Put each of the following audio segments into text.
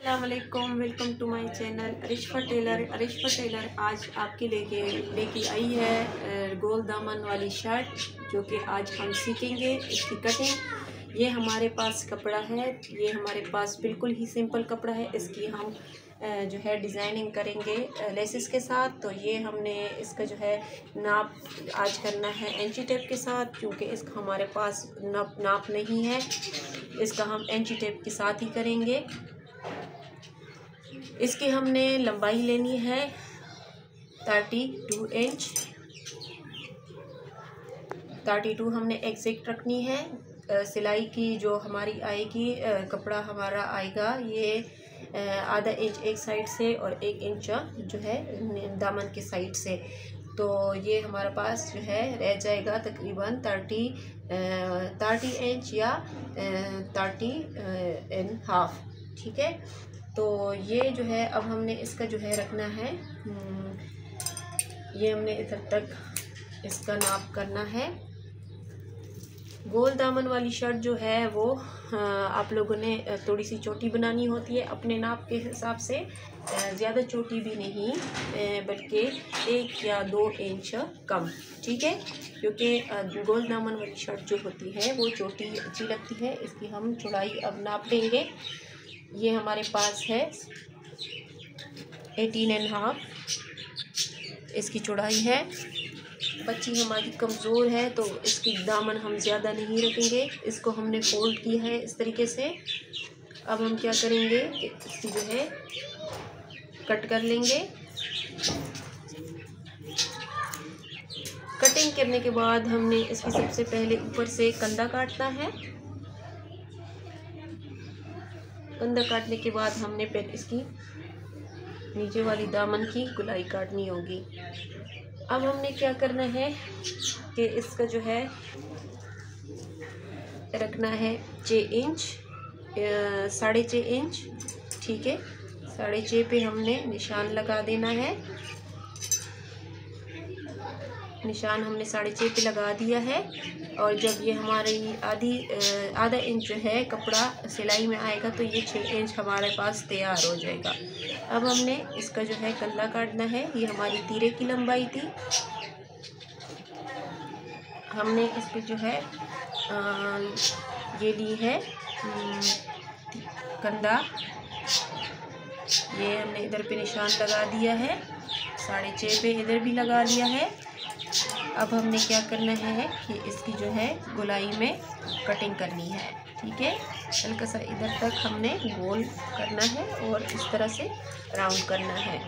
अस्सलामुअलैकुम, welcome to my channel Arishfa tailor. आज आपके लेके आई है गोल दामन वाली शर्ट जो कि आज हम सीखेंगे इसकी कटिंग। ये हमारे पास कपड़ा है, ये हमारे पास बिल्कुल ही सिंपल कपड़ा है। इसकी हम जो है डिज़ाइनिंग करेंगे लेसेस के साथ। तो ये हमने इसका जो है नाप आज करना है एंची टेप के साथ, क्योंकि इसका हमारे पास नाप नहीं है। इसका हम एंची टेप के साथ ही करेंगे। इसकी हमने लंबाई लेनी है 32 इंच। 32 हमने एग्जैक्ट रखनी है। सिलाई की जो हमारी आएगी, कपड़ा हमारा आएगा ये आधा इंच एक साइड से और 1 इंच जो है दामन के साइड से। तो ये हमारे पास जो है रह जाएगा तकरीबन 30 इंच या 30.5। ठीक है, तो ये जो है अब हमने इसका जो है रखना है, ये हमने इधर तक इसका नाप करना है। गोल दामन वाली शर्ट जो है वो आप लोगों ने थोड़ी सी छोटी बनानी होती है अपने नाप के हिसाब से, ज़्यादा छोटी भी नहीं बल्कि 1 या 2 इंच कम। ठीक है, क्योंकि गोल दामन वाली शर्ट जो होती है वो छोटी अच्छी लगती है। इसकी हम चौड़ाई अब नाप लेंगे। ये हमारे पास है 18.5 इसकी चौड़ाई है। बच्ची हमारी कमज़ोर है तो इसकी दामन हम ज़्यादा नहीं रखेंगे। इसको हमने फोल्ड किया है इस तरीके से। अब हम क्या करेंगे कि इसकी जो है कट कर लेंगे। कटिंग करने के बाद हमने इसकी सबसे पहले ऊपर से कंधा काटना है। कंधा काटने के बाद हमने फिर इसकी नीचे वाली दामन की गुलाई काटनी होगी। अब हमने क्या करना है कि इसका जो है रखना है 6 इंच, 6.5 इंच। ठीक है, 6.5 पे हमने निशान लगा देना है। निशान हमने 6.5 पे लगा दिया है। और जब ये हमारी आधा इंच जो है कपड़ा सिलाई में आएगा तो ये 6 इंच हमारे पास तैयार हो जाएगा। अब हमने इसका जो है गला काटना है। ये हमारी तीरे की लंबाई थी। हमने इस पे जो है ये ली है कंधा। ये हमने इधर पे निशान लगा दिया है, 6.5 पे इधर भी लगा लिया है। अब हमने क्या करना है कि इसकी जो है गोलाई में कटिंग करनी है। ठीक है, हल्का सा इधर तक हमने गोल करना है और इस तरह से राउंड करना है।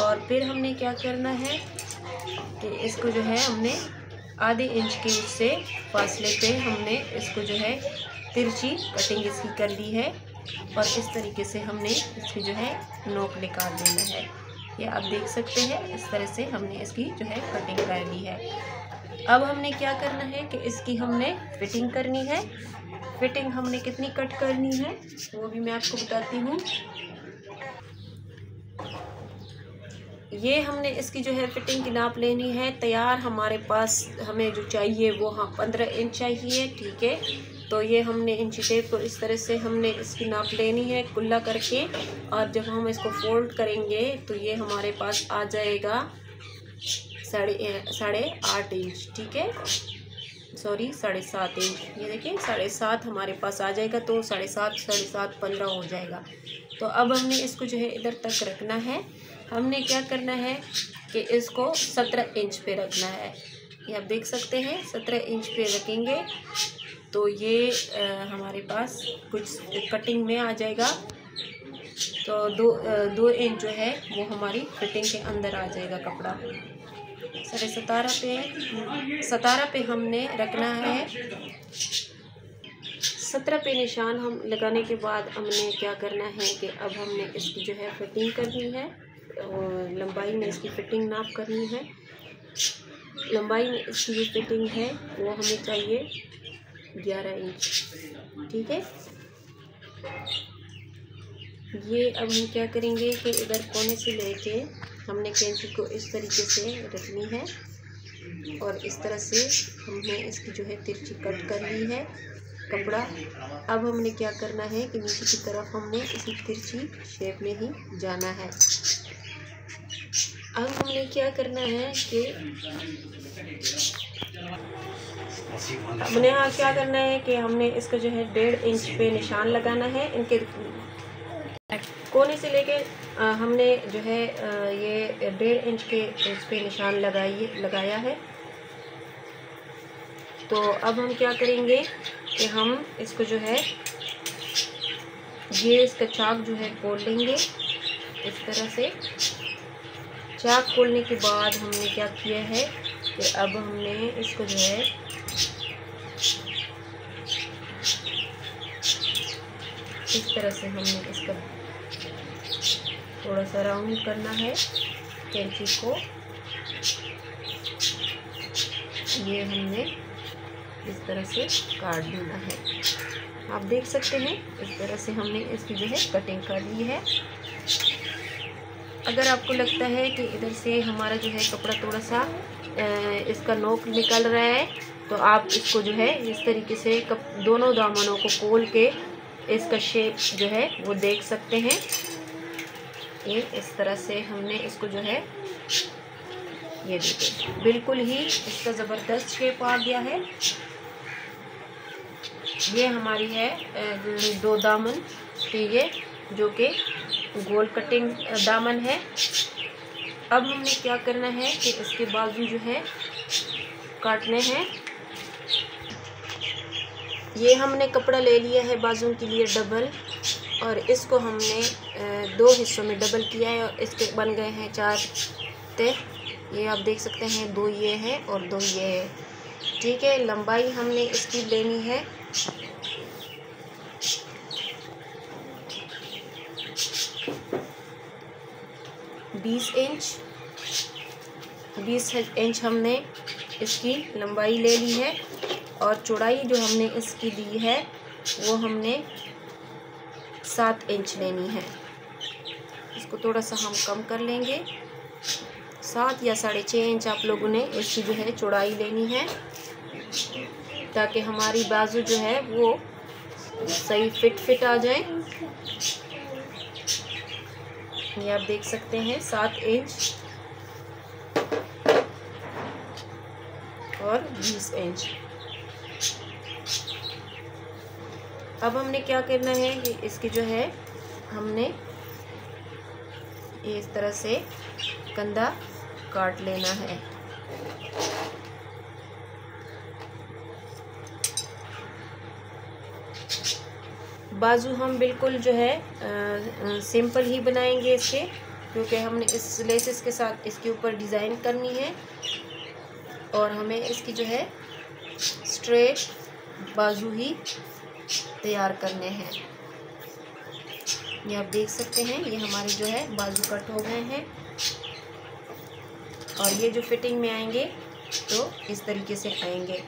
और फिर हमने क्या करना है कि इसको जो है हमने आधे इंच के उससे फासले पे हमने इसको जो है तिरछी कटिंग इसकी कर ली है। और इस तरीके से हमने इसकी जो है नोक निकाल देना है। ये आप देख सकते हैं, इस तरह से हमने इसकी जो है कटिंग कर ली है। अब हमने क्या करना है कि इसकी हमने फिटिंग करनी है। फिटिंग हमने कितनी कट करनी है वो भी मैं आपको बताती हूँ। ये हमने इसकी जो है फिटिंग की नाप लेनी है। तैयार हमारे पास हमें जो चाहिए वो 15 इंच चाहिए। ठीक है, तो ये हमने इंची टेप को इस तरह से हमने इसकी नाप लेनी है कुल्ला करके। और जब हम इसको फोल्ड करेंगे तो ये हमारे पास आ जाएगा 8.5 इंच। ठीक है, सॉरी 7.5 इंच। ये देखिए 7.5 हमारे पास आ जाएगा, तो 7.5 15 हो जाएगा। तो अब हमने इसको जो है इधर तक रखना है। हमने क्या करना है कि इसको 17 इंच पे रखना है। ये आप देख सकते हैं 17 इंच पे रखेंगे तो ये हमारे पास कुछ कटिंग में आ जाएगा। तो 2 इंच जो है वो हमारी फिटिंग के अंदर आ जाएगा कपड़ा। 17 पे हमने रखना है। 17 पे निशान हम लगाने के बाद हमने क्या करना है कि अब हमने इसकी जो है फिटिंग करनी है। और लंबाई में इसकी फिटिंग नाप करनी है। लंबाई में इसकी जो फिटिंग है वो हमें चाहिए 11 इंच। ठीक है, ये अब हम क्या करेंगे कि इधर कोने से लेके हमने कैंची को इस तरीके से रखनी है और इस तरह से हमने इसकी जो है तिरछी कट कर ली है। कपड़ा। अब हमने क्या करना है कि नीचे की तरफ हमने इसी तिरछी शेप में ही जाना है। अब हमने क्या करना है कि हमने यहाँ क्या करना है कि हमने इसका जो है 1.5 इंच पे निशान लगाना है। इनके कोने से लेके हमने जो है ये 1.5 इंच पे निशान लगाया है। तो अब हम क्या करेंगे कि हम इसको जो है ये इसका चाक जो है खोल लेंगे इस तरह से। चाक खोलने के बाद हमने क्या किया है कि अब हमने इसको जो है इस तरह से हमने इसका थोड़ा सा राउंड करना है कैंची को। ये हमने इस तरह से काट देना है। आप देख सकते हैं इस तरह से हमने इसकी जो है कटिंग कर ली है। अगर आपको लगता है कि इधर से हमारा जो है कपड़ा थोड़ा सा इसका नोक निकल रहा है तो आप इसको जो है इस तरीके से दोनों दामनों को खोल के इसका शेप जो है वो देख सकते हैं। ये इस तरह से हमने इसको जो है ये देखिए बिल्कुल ही इसका ज़बरदस्त शेप आ गया है। ये हमारी है 2 दामन ठीक है जो कि गोल कटिंग दामन है। अब हमने क्या करना है कि इसके बाजू जो है काटने हैं। ये हमने कपड़ा ले लिया है बाजू के लिए डबल और इसको हमने 2 हिस्सों में डबल किया है और इसके बन गए हैं 4 तह। ये आप देख सकते हैं 2 ये है और 2 ये है ठीक है। लंबाई हमने इसकी लेनी है 20 इंच। 20 इंच हमने इसकी लंबाई ले ली है और चौड़ाई जो हमने इसकी ली है वो हमने 7 इंच लेनी है। इसको थोड़ा सा हम कम कर लेंगे, 7 या 6.5 इंच आप लोगों ने इसकी जो है चौड़ाई लेनी है ताकि हमारी बाजू जो है वो सही फिट आ जाए। ये आप देख सकते हैं 7 इंच और 20 इंच। अब हमने क्या करना है कि इसकी जो है हमने इस तरह से कंधा काट लेना है। बाजू हम बिल्कुल जो है सिंपल ही बनाएंगे इसके, क्योंकि हमने इस लेसेस के साथ इसके ऊपर डिज़ाइन करनी है और हमें इसकी जो है स्ट्रेट बाजू ही तैयार करने हैं। ये आप देख सकते हैं ये हमारे जो है बाजू कट हो गए हैं और ये जो फिटिंग में आएंगे तो इस तरीके से आएंगे।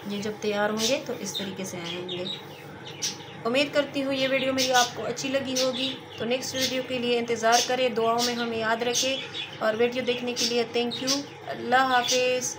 ये जब तैयार होंगे तो इस तरीके से आएंगे। उम्मीद करती हूँ ये वीडियो मेरी आपको अच्छी लगी होगी। तो नेक्स्ट वीडियो के लिए इंतज़ार करें, दुआओं में हमें याद रखें और वीडियो देखने के लिए थैंक यू। अल्लाह हाफिज़।